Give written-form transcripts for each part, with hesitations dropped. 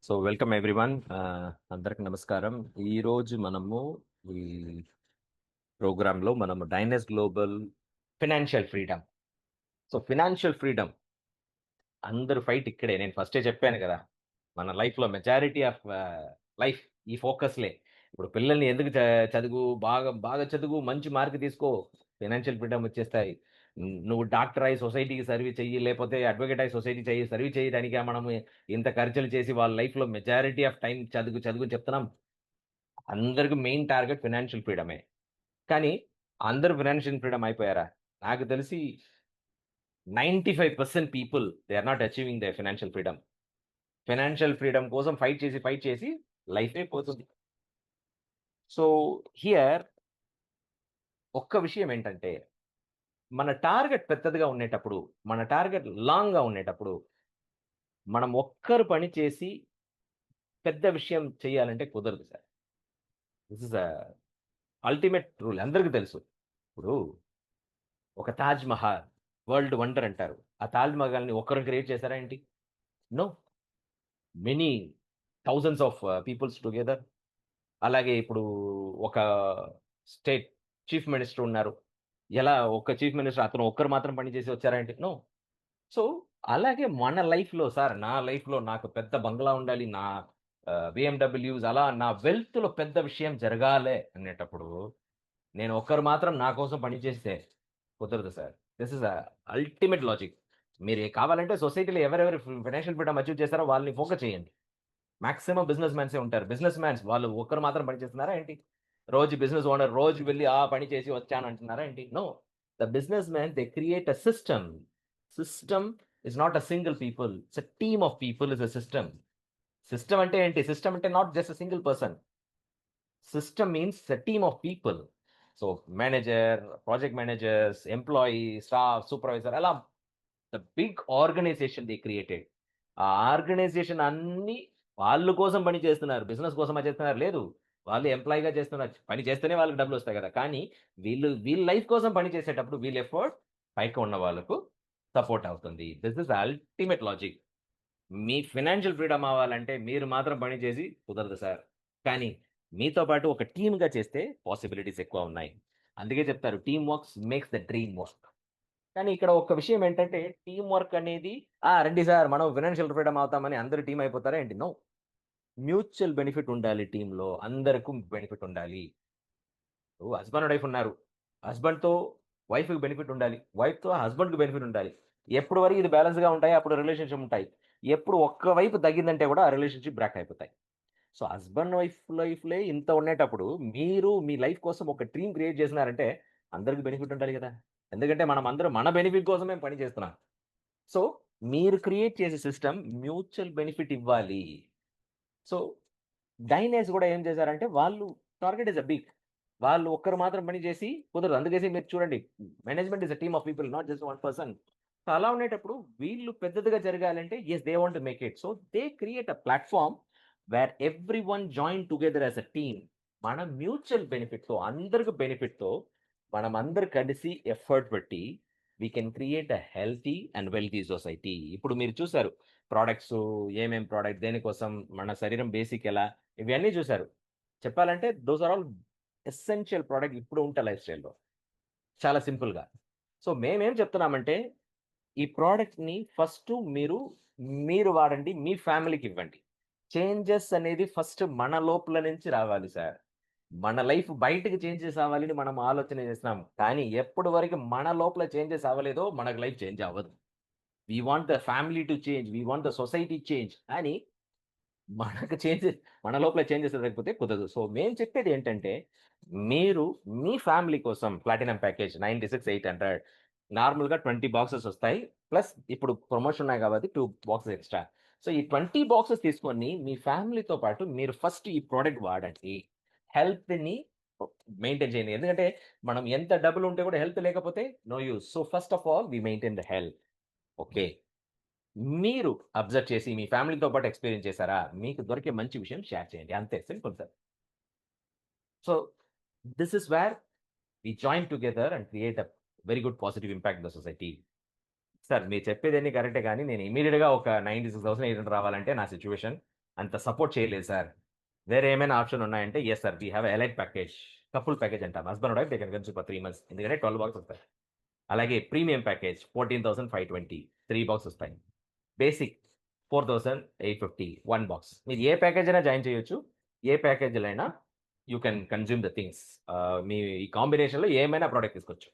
So welcome everyone. అందరికి నమస్కారం. ఈరోజు మనము ఈ ప్రోగ్రాంలో మనము Dynes global financial freedom. So financial freedom అందరు ఫైట్ ఇక్కడే. నేను ఫస్టే చెప్పాను కదా, మన లైఫ్లో మెజారిటీ ఆఫ్ లైఫ్ ఈ ఫోకస్లే. ఇప్పుడు పిల్లల్ని ఎందుకు చదువు, బాగా బాగా చదువు, మంచి మార్క్ తీసుకో, ఫినాన్షియల్ ఫ్రీడమ్ వచ్చేస్తాయి. నువ్వు డాక్టర్ అయి సొసైటీకి సర్వీస్ చెయ్యి, లేకపోతే అడ్వకేట్ అయి సొసైటీ చెయ్యి, సర్వీస్ చేయడానికే మనము ఇంత ఖర్చులు చేసి వాళ్ళ లైఫ్లో మెజారిటీ ఆఫ్ టైం చదువు చదువు చెప్తున్నాం. అందరికి మెయిన్ టార్గెట్ ఫినాన్షియల్ ఫ్రీడమే. కానీ అందరూ ఫినాన్షియల్ ఫ్రీడమ్ అయిపోయారా? నాకు తెలిసి 95% people they are not achieving the financial freedom. Financial freedom కోసం ఫైట్ చేసి లైఫే పోతుంది. సో హియర్ ఒక్క విషయం ఏంటంటే, మన టార్గెట్ పెద్దదిగా ఉండేటప్పుడు, మన టార్గెట్ లాంగ్‌గా ఉండేటప్పుడు, మనం ఒక్కరు పని చేసి పెద్ద విషయం చేయాలంటే కుదరదు sir. This is ultimate rule, అందరికి తెలుసు. ఇప్పుడు ఒక 'తాజ్ మహల్' వరల్డ్ వండర్ అంటారు. ఆ 'తాజ్ మహల్‌ని' ఒక్కరు క్రియేట్ చేసారా ఏంటి? No. Many thousands of peoples together. అలాగే ఇప్పుడు ఒక స్టేట్ చీఫ్ మినిస్టర్ ఉన్నారు. ఎలా ఒక చీఫ్ మినిస్టర్ అతను ఒక్కరు మాత్రం పని చేసి వచ్చారా ఏంటి? నో. సో, అలాగే మన లైఫ్‌లో సార్, నా లైఫ్‌లో నాకు పెద్ద బంగ్లా ఉండాలి. నా బీఎండబ్ల్యూస్ అలా నా వెల్త్‌లో పెద్ద విషయం జరగాలే అనేటప్పుడు, నేను ఒక్కరు మాత్రం నా కోసం పని చేస్తే కుదరదు sir. This is ultimate logic. మీరు కావాలంటే సొసైటీలో ఎవరెవరు ఫైనాన్షియల్ ఫ్రీడమ్ అచీవ్ చేశారో వాళ్ళని ఫోకస్ చేయండి. మాక్సిమం బిజినెస్ మ్యాన్సే ఉంటారు. బిజినెస్ మ్యాన్స్ వాళ్ళు ఒక్కరు మాత్రం పని చేస్తున్నారా ఏంటి? రోజు బిజినెస్ ఓనర్ రోజు వెళ్లి ఆ పని చేసి వచ్చాను అంటున్నారా ఏంటి? No. The businessman they create a system. System is not a single people. It's a team of people is a system. System అంటే ఏంటి? సిస్టమ్ అంటే not just a single person. System means a team of people. So manager, project managers, employee, staff, supervisor అలా the big organization they created. ఆ organization అన్నీ వాళ్ళు కోసం పని చేస్తున్నారు. బిజినెస్ కోసమా చేస్తున్నారు? లేదు. వాళ్ళు ఎంప్లాయీగా చేస్తున్నారు. పని చేస్తేనే వాళ్ళకి డబ్బులొస్తాయి గదా! కానీ వీళ్ళ లైఫ్ కోసం పని చేసేటప్పుడు వీళ్ళ ఎఫర్ట్ పైకి ఉన్న వాళ్ళకు సపోర్ట్ అవుతుంది. This is ultimate logic. Me financial freedom అవ్వాలంటే మీరు మాత్రం పని చేసి కుదరదు సార్. కానీ మీతో పాటు ఒక టీమ్‌గా చేస్తే పాసిబిలిటీస్ ఎక్కువ ఉన్నాయి. అందుకే చెప్తారు, team works makes the dream work. కానీ ఇక్కడ ఒక విషయం ఏంటంటే, టీమ్ వర్క్ అనేది రండి సార్ మనం ఫైనాన్షియల్ ఫ్రీడమ్ అవుతామని అందరూ టీమ్ అయిపోతారా ఏంటి? నో. మ్యూచువల్ బెనిఫిట్ ఉండాలి టీమ్‌లో. అందరికి బెనిఫిట్ ఉండాలి. ఇప్పుడు హస్బాండ్ అండ్ వైఫ్ ఉన్నారు. హస్బాండ్‌తో వైఫ్‌కి బెనిఫిట్ ఉండాలి. వైఫ్‌తో హస్బాండ్‌కి బెనిఫిట్ ఉండాలి. ఎప్పటి వరకు ఇది బ్యాలెన్స్‌గా ఉంటాయి. అప్పుడు రిలేషన్‌షిప్ ఉంటాయి. ఎప్పుడు ఒక్క వైపు తగ్గిందంటే కూడా ఆ రిలేషన్‌షిప్ బ్రేక్ అయిపోతాయి. సో, హస్బాండ్ వైఫ్ లైఫ్‌లే ఇంత ఉండేటప్పుడు మీరు మీ లైఫ్ కోసం ఒక టీమ్ క్రియేట్ చేసినారంటే అందరికి బెనిఫిట్ ఉండాలి కదా! ఎందుకంటే మనమందరం మన బెనిఫిట్ కోసమే పని చేస్తున్నాం. సో, మీరు క్రియేట్ చేసే సిస్టమ్ మ్యూచువల్ బెనిఫిట్ ఇవ్వాలి. సో, డైనేస్ గూడా ఏం చేశారంటే వాళ్ళు టార్గెట్ ఈస్ బిగ్. వాళ్ళు ఒక్కరు మాత్రం పని చేసి కుదరదు. అందుకేసి మీరు చూడండి, management is a team of people, not just one person. So, అలా ఉండేటప్పుడు వీళ్ళు పెద్దదిగా జరగాలంటే yes they want to make it. So, they create a platform where everyone join together as a team. మన మ్యూచువల్ బెనిఫిట్‌తో అందరికి బెనిఫిట్‌తో మనమందరం కలిసి ఎఫర్ట్ పెట్టి we can create a healthy and wealthy society. ఇప్పుడు మీరు చూసారు ప్రొడక్ట్స్, ఏమేం ప్రొడక్ట్ దేనికోసం, మన శరీరం బేసిక్ ఎలా, ఇవన్నీ చూసారు. చెప్పాలంటే those are all essential product ఇప్పుడు ఉంటే లైఫ్ స్టైల్‌లో. చాలా సింపుల్‌గా. సో, మేమేం చెప్తున్నామంటే, ఈ ప్రొడక్ట్‌ని ఫస్టు మీరు వాడండి. మీ ఫ్యామిలీకివ్వండి. చేంజెస్ అనేది ఫస్ట్ మన లోపల నుంచి రావాలి సార్. మన లైఫ్ బయటకి చేంజెస్ అవ్వాలని మనం ఆలోచన చేస్తున్నాం. కానీ ఎప్పటి వరకు మన లోపల చేంజెస్ అవ్వలేదో మనకు లైఫ్ చేంజ్ అవ్వదు. We want the family to change. We want the society change అని మనకు చేంజెస్ మన లోపల చేంజెస్ లేకపోతే కుదరదు. సో, మేము చెప్పేదేంటంటే, మీరు మీ ఫ్యామిలీ కోసం ప్లాటినం ప్యాకేజ్ 96,800 నార్మల్‌గా 20 బాక్సెస్ ఒస్తాయి. ప్లస్ ఇప్పుడు ప్రమోషన్ ఉన్నాయి కాబట్టి 2 బాక్సెస్ ఎక్స్‌ట్రా. సో, ఈ 20 బాక్సెస్ తీసుకొని మీ ఫ్యామిలీతో పాటు మీరు ఫస్ట్ ఈ ప్రొడక్ట్ వాడండి. హెల్త్‌ని మెయింటైన్ చేయండి. ఎందుకంటే, మనం ఎంత డబ్బులుంటే కూడా హెల్త్ లేకపోతే no use. So, first of all we maintain the health. Okay. మీరు అబ్జర్వ్ చేసి మీ ఫ్యామిలీతో పాటు ఎక్స్‌పీరియన్స్ చేసారా? మీకు దొరికే మంచి విషయం షేర్ చేయండి. అంతే simple sir. So, this is where we join together and create a very good positive impact in the society. Sir మీరు చెప్పేదన్నీ కరెక్టే గానీ నేను ఇమ్మీడియేట్‌గా ఒక 96,800 రావాలంటే నా సిట్యుయేషన్. అంత సపోర్ట్ చేయలేదు సార్. వేరే ఏమైనా ఆప్షన్ ఉన్నాయంటే, yes sir. We have elite package. Couple package అంటాం. Husband and wife they can consume for 3 months. ఎందుకంటే 12 బాక్స్ వస్తాయి. అలాగే ప్రీమియం ప్యాకేజ్ 14,520 3 బాక్స్ వస్తాయి. Basic 4,850 1 box. మీరు ఏ ప్యాకేజ్ అయినా జాయిన్ చేయొచ్చు. ఏ ప్యాకేజ్‌లో అయినా you can consume the things. మీ ఈ కాంబినేషన్‌లో ఏమైనా ప్రొడక్ట్ తీసుకోవచ్చు.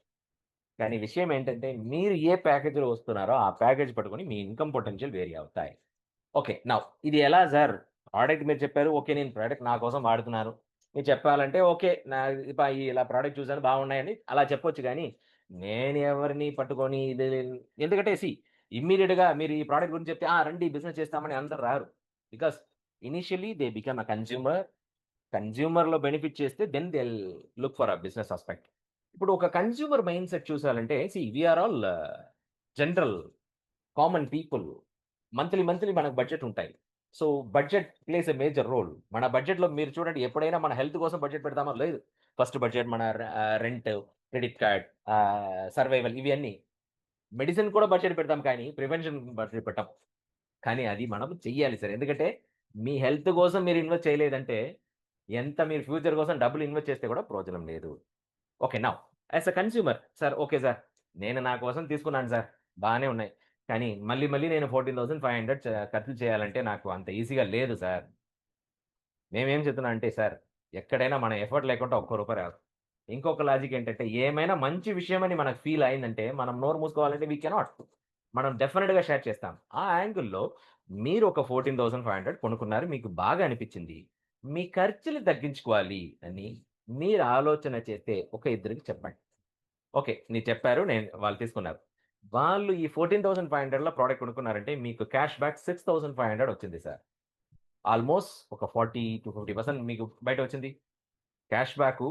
కానీ విషయం ఏంటంటే, మీరు ఏ ప్యాకేజ్‌లో వస్తున్నారో, ఆ ప్యాకేజ్ పట్టుకొని మీ ఇన్‌కమ్ పొటెన్షియల్ వేరీ అవుతాయి. ఓకే. నౌ ఇది ఎలా సార్? ప్రొడక్ట్ మీరు చెప్పారు. ఓకే. నేను ప్రొడక్ట్ నా కోసం వాడుతున్నాను. మీరు చెప్పాలంటే ఓకే. నా ఇలా ప్రొడక్ట్ చూసాను బాగున్నాయని అలా చెప్పొచ్చు గానీ, నేను ఎవరిని పట్టుకొని ఇది ఎందుకంటే ఇమ్మీడియేట్‌గా మీరు ఈ ప్రొడక్ట్ గురించి చెప్తే, రండి బిజినెస్ చేస్తామని అందరూ రారు. Because initially they become a consumer. కన్స్యూమర్‌లో బెనిఫిట్ చేస్తే then they will look for a business aspect. ఇప్పుడు ఒక కన్స్యూమర్ మైండ్‌సెట్ చూసాలంటే we are all general common people. Monthly మనకు బడ్జెట్ ఉంటాయి. So, budget plays a major role. మన బడ్జెట్‌లో మీరు చూడండి ఎప్పుడైనా మన హెల్త్ కోసం బడ్జెట్ పెడతామా? లేదు. ఫస్ట్ బడ్జెట్ మన రెంట్, క్రెడిట్ కార్డ్, సర్వైవల్ ఇవి అన్నీ. మెడిసిన్ కూడా బడ్జెట్ పెడతాం కానీ, ప్రివెన్షన్ బడ్జెట్ పెట్టం. కానీ అది మనం చెయ్యాలి సార్. ఎందుకంటే, మీ హెల్త్ కోసం మీరు ఇన్వెస్ట్ చేయలేదంటే, ఎంత మీరు ఫ్యూచర్ కోసం డబ్బులు ఇన్వెస్ట్ చేస్తే కూడా ప్రయోజనం లేదు. Okay. Now as a consumer sir okay sir. నేను నా కోసం తీసుకున్నాను సార్. బానే ఉన్నాయి. కానీ మళ్ళీ నేను 14,500 ఖర్చు చేయాలంటే నాకు అంత ఈజీగా లేదు సార్. మేమేం చెప్తున్నాం అంటే సార్ ఎక్కడైనా మన ఎఫర్ట్ లేకుండా ఒక్క రూపాయి రాదు. ఇంకొక లాజిక్ ఏంటంటే ఏమైనా మంచి విషయమని మనకు ఫీల్ అయిందంటే మనం నోరు మూసుకోవాలంటే వి కెనాట్. మనం డెఫినిట్‌గా షేర్ చేస్తాం. ఆ యాంగిల్‌లో మీరు ఒక 14,500 కొనుక్కున్నారు. మీకు బాగా అనిపించింది. మీ ఖర్చులు తగ్గించుకోవాలి అని మీరు ఆలోచన చేస్తే ఒక ఇద్దరికి చెప్పండి. ఓకే. మీరు చెప్పారు. వాళ్ళు తీసుకున్నారు. వాళ్ళు ఈ 14,500లో ప్రొడక్ట్ కొనుక్కున్నారంటే మీకు క్యాష్ బ్యాక్ 6,500 వచ్చింది సార్. ఆల్‌మోస్ట్ ఒక 40-50% మీకు బయటొచ్చింది. క్యాష్ బ్యాకు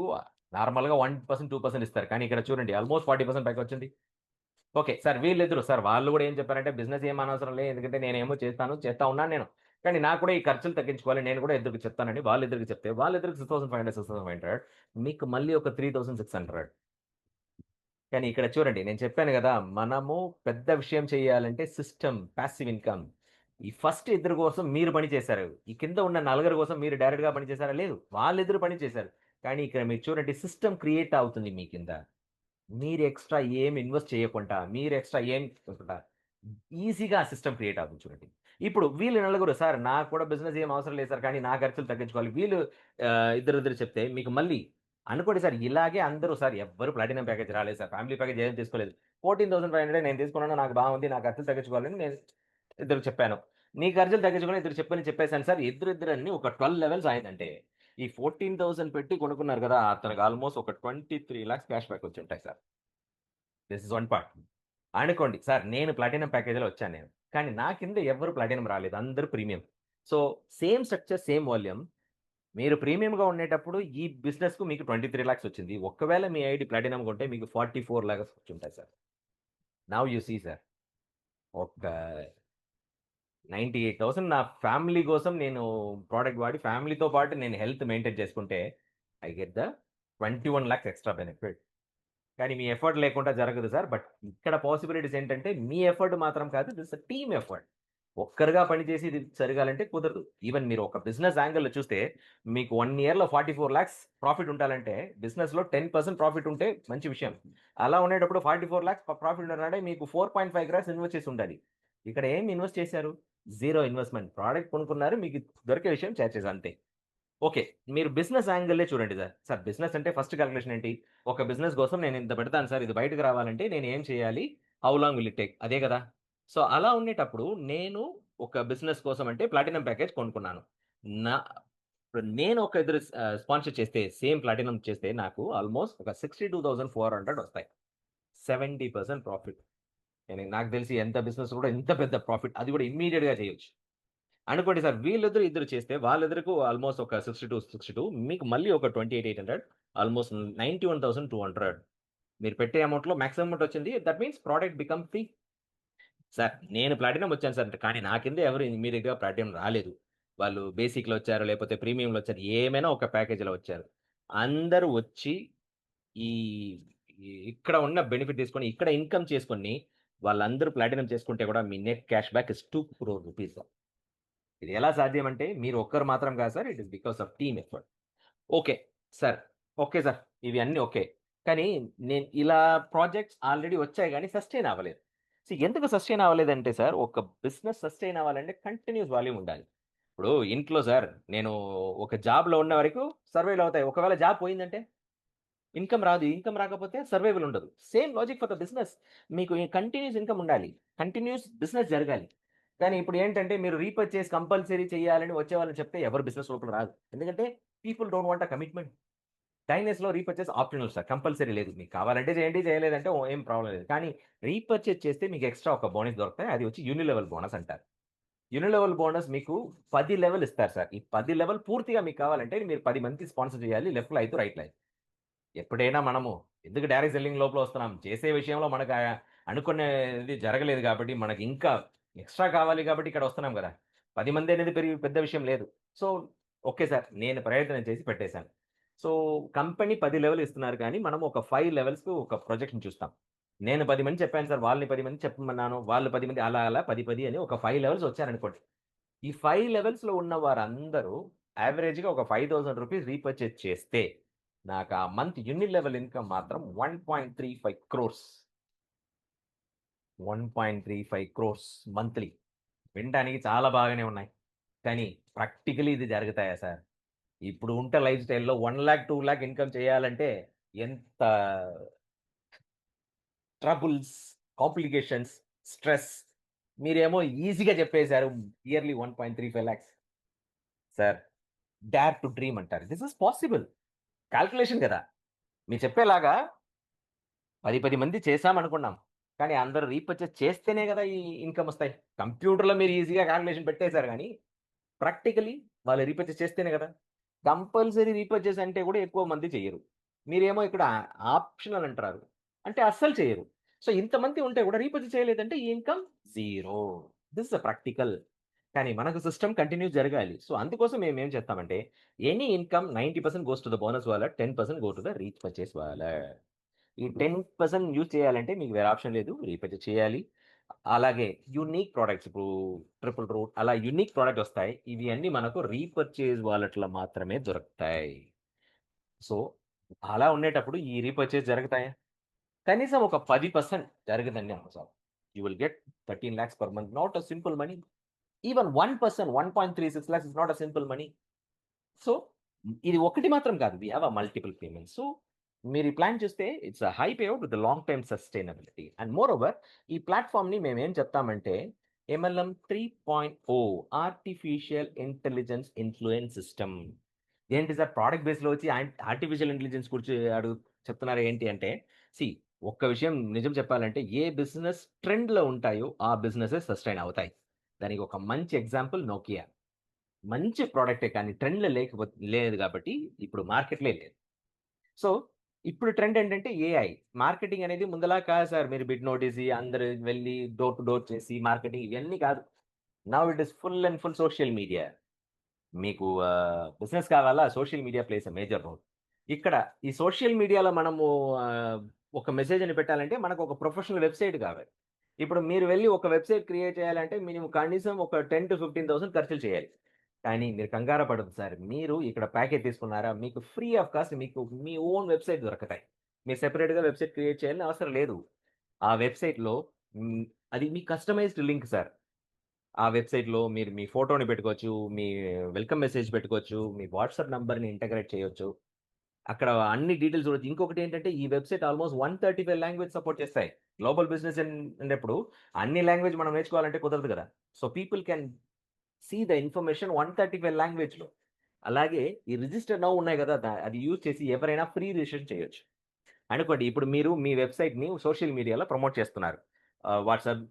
నార్మల్‌గా 1%, 2% ఇస్తారు. కానీ ఇక్కడ చూడండి ఆల్‌మోస్ట్ 40% బ్యాకొచ్చింది. ఓకే. సార్ వీళ్ళిద్దరు సార్ వాళ్ళు గూడా ఏం చెప్పారంటే బిజినెస్ ఏం అనవసరం లే. ఎందుకంటే నేనేమో చేస్తా ఉన్నాను నేను. కానీ నాకు కూడా ఈ ఖర్చులు తగ్గించుకోవాలి. నేను కూడా ఇద్దరికి చెప్తానని వాళ్ళిద్దరికి చెప్తే వాళ్ళిద్దరికి 6,500 మీకు మళ్ళీ ఒక 3,600. కానీ ఇక్కడ చూడండి నేను చెప్పాను గదా! మనము పెద్ద విషయం చేయాలంటే సిస్టమ్, పాసివ్ ఇన్‌కమ్. ఈ ఫస్ట్ ఇద్దరి కోసం మీరు పని చేశారు. ఈ కింద ఉన్న నలుగురు కోసం మీరు డైరెక్ట్‌గా పని చేశారా? లేదు. వాళ్ళిద్దరూ పని చేశారు. కానీ ఇక్కడ మీరు చూడండి సిస్టమ్ క్రియేట్ అవుతుంది మీ కింద. మీరు ఎక్స్‌ట్రా ఏం ఇన్వెస్ట్ చేయకుండా, మీరు ఎక్స్‌ట్రా ఏం పెట్టకుండా ఈజీగా ఆ సిస్టమ్ క్రియేట్ అవుతుంది చూడండి. ఇప్పుడు వీళ్ళు నలుగురు సార్ నాకు కూడా బిజినెస్ ఏం అవసరం లేదు సార్. కానీ నా ఖర్చులు తగ్గించుకోవాలి. వీళ్ళు ఇద్దరిద్దరు చెప్తే మీకు మళ్ళీ అనుకోండి సార్ ఇలాగే అందరూ సార్ ఎవ్వరు ప్లాటినం ప్యాకేజ్ రాలేదు సార్. ఫ్యామిలీ ప్యాకేజ్ ఏం తీసుకోలేదు. 14,500 నేను తీసుకున్నాను. నాకు బాగుంది. నా ఖర్చులు తగ్గించుకోవాలని నేను ఇద్దరికి చెప్పాను. నీ ఖర్చులు తగ్గించుకొని ఇద్దరికి చెప్పేసాను సార్. ఇద్దరిద్దరన్ని ఒక 12 లెవెల్స్ అయిందంటే ఈ 14,000 పెట్టి కొనుక్కున్నారు కదా! అతనికి ఆల్‌మోస్ట్ ఒక 23,00,000 క్యాష్ బ్యాక్ వచ్చుంటాయి sir. This is one part. అనుకోండి సార్ నేను ప్లాటినం ప్యాకేజ్‌లో వచ్చాను నేను. కానీ నా కింద ఎవ్వరు ప్లాటినం రాలేదు. అందరూ premium. So, same structure, same volume. మీరు ప్రీమియంగా ఉండేటప్పుడు ఈ బిజినెస్‌కు మీకు 23,00,000 వచ్చింది. ఒకవేళ మీ ఐడీ ప్లాటినం కొంటే మీకు 44,00,000 వచ్చుంటాయి sir. Now you see sir. ఒక 98,000 నా ఫ్యామిలీ కోసం నేను ప్రొడక్ట్ వాడి ఫ్యామిలీతో పాటు నేను హెల్త్ మెయింటైన్ చేసుకుంటే I get the 21,00,000 extra benefit. కానీ మీ ఎఫర్ట్ లేకుండా జరగదు సార్. బట్ ఇక్కడ పాసిబిలిటీస్ ఏంటంటే మీ ఎఫర్ట్ మాత్రం కాదు. This team effort. ఒక్కరుగా పనిచేసి ఇది జరగాలంటే కుదరదు. ఈవెన్ మీరు ఒక బిజినెస్ యాంగిల్‌లో చూస్తే మీకు 1 ఇయర్‌లో 44,00,000 ప్రాఫిట్ ఉండాలంటే బిజినెస్‌లో 10% ప్రాఫిట్ ఉంటే మంచి విషయం. అలా ఉండేటప్పుడు 44,00,000 ప్రాఫిట్ ఉండాలంటే మీకు 4,5 ఇన్వెస్ట్ చేసి ఉండాలి. ఇక్కడ ఏమి ఇన్వెస్ట్ చేశారు? Zero investment. ప్రొడక్ట్ కొనుక్కున్నారు. మీకు దొరికే విషయం చేసేసారు అంతే. ఓకే. మీరు బిజినెస్ యాంగిలే చూడండి సార్. సార్ బిజినెస్ అంటే ఫస్ట్ కాలిక్యులేషన్ ఏంటి? ఒక బిజినెస్ కోసం నేను ఇంత పెడతాను సార్. ఇది బయటకి రావాలంటే నేను ఏం చేయాలి? How long will it take? అదే గదా! సో, అలా ఉండేటప్పుడు నేను ఒక బిజినెస్ కోసం అంటే ప్లాటినం ప్యాకేజ్ కొనుక్కున్నాను. నా ఇప్పుడు నేను ఒక ఇద్దరు స్పాన్సర్ చేస్తే సేమ్ ప్లాటినం చేస్తే నాకు ఆల్‌మోస్ట్ ఒక 62,400 వస్తాయి. 70% ప్రాఫిట్. నాకు తెలిసి ఎంత బిజినెస్ కూడా ఇంత పెద్ద ప్రాఫిట్ అది కూడా ఇమ్మీడియేట్‌గా చేయొచ్చు. అనుకోండి సార్ వీళ్ళిద్దరు ఇద్దరు చేస్తే వాళ్ళిద్దరికి ఆల్‌మోస్ట్ ఒక 62 మీకు మళ్ళీ ఒక 28,800 ఆల్‌మోస్ట్ 91,200 మీరు పెట్టే అమౌంట్‌లో మాక్సిమం అమౌంట్ వచ్చింది. That means product become free. Sir నేను ప్లాటినం వచ్చాను సార్. కానీ నా కింద ఎవరు మీ దగ్గర ప్లాటినం రాలేదు. వాళ్ళు బేసిక్‌లో వచ్చారు, లేకపోతే ప్రీమియంలో వచ్చారు. ఏమైనా ఒక ప్యాకేజ్‌లో వచ్చారు. అందరూ వచ్చి ఈ ఇక్కడ ఉన్న బెనిఫిట్ తీసుకొని, ఇక్కడ ఇన్‌కమ్ చేసుకొని వాళ్ళందరూ ప్లాటినం చేసుకుంటే కూడా మీ net cash back is 2 crore rupees. ఇది ఎలా సాధ్యం అంటే మీరు ఒక్కరు మాత్రం కాదు sir. It is because of team effort. Okay. Sir. Okay sir. ఇవి అన్నీ ఓకే. కానీ నేను ఇలా ప్రాజెక్ట్స్ ఆల్రెడీ వచ్చాయి గానీ సస్టైన్ అవ్వలేదు. ఎందుకు సస్టైన్ అవ్వలేదంటే సార్, ఒక బిజినెస్ సస్టైన్ అవ్వాలంటే కంటిన్యూయస్ వాల్యూమ్ ఉండాలి. ఇప్పుడు ఇంట్లో సార్ నేను ఒక జాబ్‌లో ఉన్న వరకు సర్వైవల్ అవుతాయి. ఒకవేళ జాబ్ పోయిందంటే ఇన్‌కమ్ రాదు. ఇన్‌కమ్ రాకపోతే సర్వైవల్ ఉండదు. Same logic for the business. మీకు ఈ కంటిన్యూయస్ ఇన్‌కమ్ ఉండాలి. కంటిన్యూయస్ బిజినెస్ జరగాలి. కానీ ఇప్పుడు ఏంటంటే మీరు రీపర్చేజ్ కంపల్సరీ చేయాలని వచ్చేవాళ్ళని చెప్తే ఎవరు బిజినెస్ లోపల రాదు. ఎందుకంటే people don't want a commitment. డైనెస్‌లో రీపర్చేజ్ ఆప్షనల్ సార్. కంపల్సరీ లేదు. మీకు కావాలంటే చేయండి. చేయలేదంటే ఏం ప్రాబ్లమ్ లేదు. కానీ రీపర్చేజ్ చేస్తే మీకు ఎక్స్‌ట్రా ఒక బోనస్ దొరుకుతాయి. అది వచ్చి యూనిలెవెల్ బోనస్ అంటారు. యూనిలెవెల్ బోనస్ మీకు 10 లెవెల్ ఇస్తారు సార్. ఈ 10 లెవెల్ పూర్తిగా మీకు కావాలంటే మీరు 10 మందికి స్పాన్సర్ చేయాలి. లెఫ్ట్‌లో 5, రైట్‌లో 5. ఎప్పుడైనా మనము ఎందుకు డైరెక్ట్ సెల్లింగ్ లోపల వస్తున్నాం. చేసే విషయంలో మనకు అనుకునేది జరగలేదు కాబట్టి, మనకి ఇంకా ఎక్స్‌ట్రా కావాలి కాబట్టి ఇక్కడ వస్తున్నాం గదా! 10 మంది అనేది పెద్ద విషయం లేదు. So, okay sir. నేను ప్రయత్నం చేసి పెట్టేసాను. సో, కంపెనీ 10 లెవెల్ ఇస్తున్నారు కానీ, మనం ఒక 5 లెవెల్స్‌కి ఒక ప్రొజెక్షన్ చూస్తాం. నేను 10 మంది చెప్పాను సార్. వాళ్ళని 10 మంది చెప్పమన్నాను. వాళ్ళు 10 మంది అలా అలా 10, 10 అని ఒక 5 లెవెల్స్ వచ్చారనుకోండి. ఈ 5 లెవెల్స్‌లో ఉన్న వారందరూ యావరేజ్‌గా ఒక రూ. 5,000 రీపర్చేజ్ చేస్తే, నాకు ఆ మంత్ యూనిలెవెల్ ఇన్‌కమ్ మాత్రం 1.35 క్రోర్స్. 1.35 క్రోర్స్ మంత్లీ. వినడానికి చాలా బాగానే ఉన్నాయి. కానీ ప్రాక్టికల్లీ ఇది జరుగుతాయా సార్? ఇప్పుడు ఉంటే లైఫ్ స్టైల్‌లో 1,00,000, 2,00,000 ఇన్‌కమ్ చేయాలంటే ఎంత ట్రబుల్స్, కాంప్లికేషన్స్, స్ట్రెస్. మీరేమో ఈజీగా చెప్పేసారు yearly 1.35 lakhs. Sir dare to dream అంటారు. This is possible. కాలిక్యులేషన్ గదా! మీరు చెప్పేలాగా 10 మంది చేశామనుకున్నాం. కానీ అందరూ రీపర్చేజ్ చేస్తేనే గదా! ఈ ఇన్‌కమ్ ఒస్తాయి. కంప్యూటర్‌లో మీరు ఈజీగా కాలిక్యులేషన్ పెట్టేసారు గానీ, ప్రాక్టికల్లీ వాళ్ళు రీపర్చేజ్ చేస్తేనే గదా! కంపల్సరీ రీపర్చేజ్ అంటే గూడా ఎక్కువ మంది చెయ్యరు. మీరేమో ఇక్కడ ఆప్షనల్ అంటారు. అంటే అస్సలు చెయ్యరు. సో, ఇంతమంది ఉంటే గూడా రీపర్చేజ్ చేయలేదంటే ఈ income zero. This is a practical. కానీ మనకు సిస్టమ్ కంటిన్యూ జరగాలి. సో, అందుకోసం మేమేం చేస్తామంటే, any income 90% goes to the bonus wallet, 10% go to the repurchase wallet. ఈ 10% యూజ్ చేయాలంటే మీకు వేరే ఆప్షన్ లేదు. రీపర్చేజ్ చేయాలి. అలాగే యూనిక్ ప్రొడక్ట్స్ ఇప్పుడు ట్రిపుల్ రూట్ అలా యూనిక్ ప్రొడక్ట్ ఒస్తాయి. ఇవి అన్నీ మనకు రీపర్చేజ్ వాలెట్‌లో మాత్రమే దొరుకుతాయి. సో, అలా ఉండేటప్పుడు ఈ రీపర్చేజ్ జరుగుతాయా? కనీసం ఒక 10% జరగదండి అసలు. You will get 13 lakhs per month. Not a simple money. Even 1% 1.36 lakhs is not a simple money. So, ఇది ఒకటి మాత్రం కాదు. We have multiple payments. So, మీరు ఈ ప్లాన్ చూస్తే it's high payout with long time sustainability. And more over ఈ ప్లాట్‌ఫార్మ్‌ని మేమేం చెప్తామంటే MLM 3.0 artificial intelligence influence system. ఏంటి సార్ ప్రొడక్ట్ బేస్‌లో వచ్చి ఆర్టిఫిషియల్ ఇంటెలిజెన్స్ గురించి చెప్తున్నారు ఏంటి అంటే, సీ ఒక్క విషయం నిజం చెప్పాలంటే ఏ బిజినెస్ ట్రెండ్‌లో ఉంటాయో ఆ బిజినెసెస్ సస్టైన్ అవుతాయి. దానికి ఒక మంచి ఎగ్జాంపుల్ నోకియా. మంచి ప్రొడక్టే కానీ ట్రెండ్‌లో లేదు గాబట్టి ఇప్పుడు మార్కెట్‌లే లేదు. సో, ఇప్పుడు ట్రెండ్ ఏంటంటే ఏఐ. మార్కెటింగ్ అనేది ముందులా కాదు సార్. మీరు బిడ్ నోటీసి అందరూ వెళ్లి డోర్ టు డోర్ చేసి మార్కెటింగ్ ఇవన్నీ కాదు. Now it is full and full social media. మీకు బిజినెస్ కావాలా? Social media plays a major role. ఇక్కడ ఈ సోషల్ మీడియాలో మనము ఆహ్, ఒక మెసేజ్‌ని పెట్టాలంటే మనకు ఒక ప్రొఫెషనల్ వెబ్‌సైట్ కావాలి. ఇప్పుడు మీరు వెళ్లి ఒక వెబ్‌సైట్ క్రియేట్ చేయాలంటే మినిమమ్ కనీసం ఒక 10,000-15,000 ఖర్చులు చేయాలి. కానీ మీరు కంగారు పడొద్దు సార్. మీరు ఇక్కడ ప్యాకేజ్ తీసుకున్నారా? మీకు ఫ్రీ ఆఫ్ కాస్ట్ మీకు మీ ఓన్ వెబ్‌సైట్ దొరకతాయి. మీరు సెపరేట్‌గా వెబ్‌సైట్ క్రియేట్ చేయాలని అవసరం లేదు. ఆ వెబ్‌సైట్‌లో హ్మ్, అది మీ కస్టమైజ్డ్ లింక్ సార్. ఆ వెబ్‌సైట్‌లో మీరు మీ ఫోటోని పెట్టుకోవచ్చు. మీ వెల్కమ్ మెసేజ్ పెట్టుకోవచ్చు. మీ వాట్సాప్ నంబర్‌ని ఇంటిగ్రేట్ చేయొచ్చు. అక్కడ అన్ని డీటెయిల్స్ చూడొచ్చు. ఇంకొకటేంటంటే ఈ వెబ్‌సైట్ ఆల్‌మోస్ట్ 135 లాంగ్వేజ్ సపోర్ట్ చేస్తాయి. గ్లోబల్ బిజినెస్ అన్నప్పుడు అన్ని లాంగ్వేజ్ మనం నేర్చుకోవాలంటే కుదరదు కదా! So, people can see the information 135 లాంగ్వేజ్‌లో. అలాగే ఈ రిజిస్టర్ నౌ ఉన్నాయి గదా! అది యూజ్ చేసి ఎవరైనా ఫ్రీ రిజిస్ట్రేషన్ చేయొచ్చు. అనుకోండి ఇప్పుడు మీరు మీ వెబ్‌సైట్‌ని సోషల్ మీడియాలో ప్రమోట్ చేస్తున్నారు. వాట్సాప్,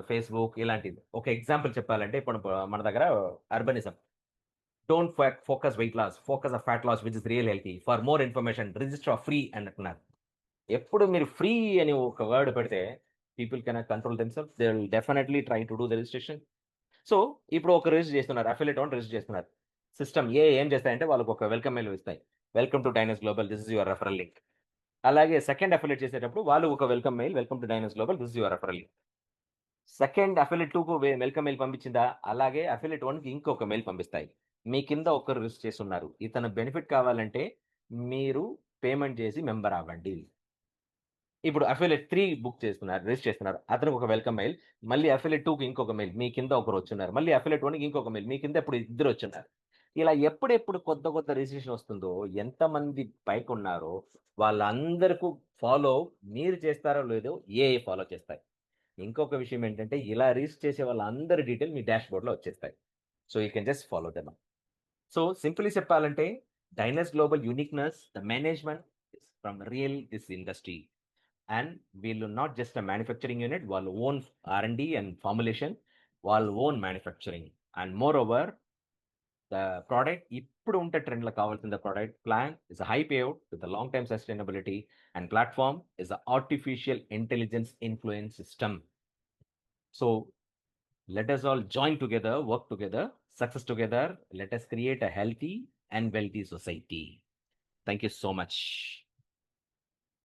ఫేస్‌బుక్ ఇలాంటివి. ఒక ఎగ్జాంపుల్ చెప్పాలంటే ఇప్పుడు మన దగ్గర urbanism. Don't focus weight loss. Focus on fat loss which is real healthy. For more information register free అన్నట్టున్నారు. ఎప్పుడు మీరు ఫ్రీ అని ఒక వర్డ్ పెడితే people cannot control themselves. They will definitely try to do the registration. So, ఇప్పుడు ఒక register చేస్తున్నారు. Affiliate account register చేస్తున్నారు. సిస్టమ్ ఏం చేస్తాయంటే వాళ్ళకి ఒక వెల్కమ్ మెయిల్ ఇస్తాయి. Welcome to Dynas Global. This is your referral link. అలాగే సెకండ్ అఫిలియేట్ చేసేటప్పుడు వాళ్ళు ఒక welcome mail. Welcome to Dynas Global. This is your referral link. Second affiliate 2కు వెల్కమ్ మెయిల్ పంపించిందా? అలాగే అఫిలియేట్ 1కి ఇంకొక మెయిల్ పంపిస్తాయి. మీ కింద ఒకరు రిజిస్టర్ చేసున్నారు. ఇతను బెనిఫిట్ కావాలంటే మీరు పేమెంట్ చేసి మెంబర్ అవ్వండి. ఇప్పుడు అఫిలియేట్ 3 బుక్ చేసుకున్నారు, రిజిస్టర్ చేస్తున్నారు. అతనికి ఒక వెల్కమ్ మెయిల్. మళ్ళీ అఫిలియేట్ 2కి ఇంకొక మెయిల్. మీ కింద ఒకరు వచ్చున్నారు. మళ్ళీ అఫిలియేట్ 1కి ఇంకొక మెయిల్. మీ కింద ఇప్పుడు ఇద్దరు వచ్చున్నారు. ఇలా ఎప్పుడెప్పుడు కొత్త రిజిస్ట్రేషన్ వస్తుందో, ఎంతమంది పైకున్నారో వాళ్ళందరికీ ఫాలో మీరు చేస్తారో లేదో ఏఐ ఫాలో చేస్తాయి. ఇంకొక విషయం ఏంటంటే, ఇలా రిజిస్టర్ చేసే వాళ్ళందరి డీటెయిల్ మీ డాష్‌బోర్డ్‌లో వచ్చేస్తాయి. So, you can just follow them. So, simply చెప్పాలంటే Dynas Global uniqueness, the management is from real this industry. And వీళ్ళు not just a manufacturing unit. వాళ్ళు ఓన్ ఆర్&డి అండ్ ఫార్ములేషన్. వాళ్ళు own manufacturing. And more over the product ఇప్పుడు ఉంటే ట్రెండ్‌లో కావాల్సిన product plan is a high payout with a long time sustainability and platform is a artificial intelligence influence system. So, let us all join together, work together, success together. Let us create a healthy and wealthy society. Thank you so much.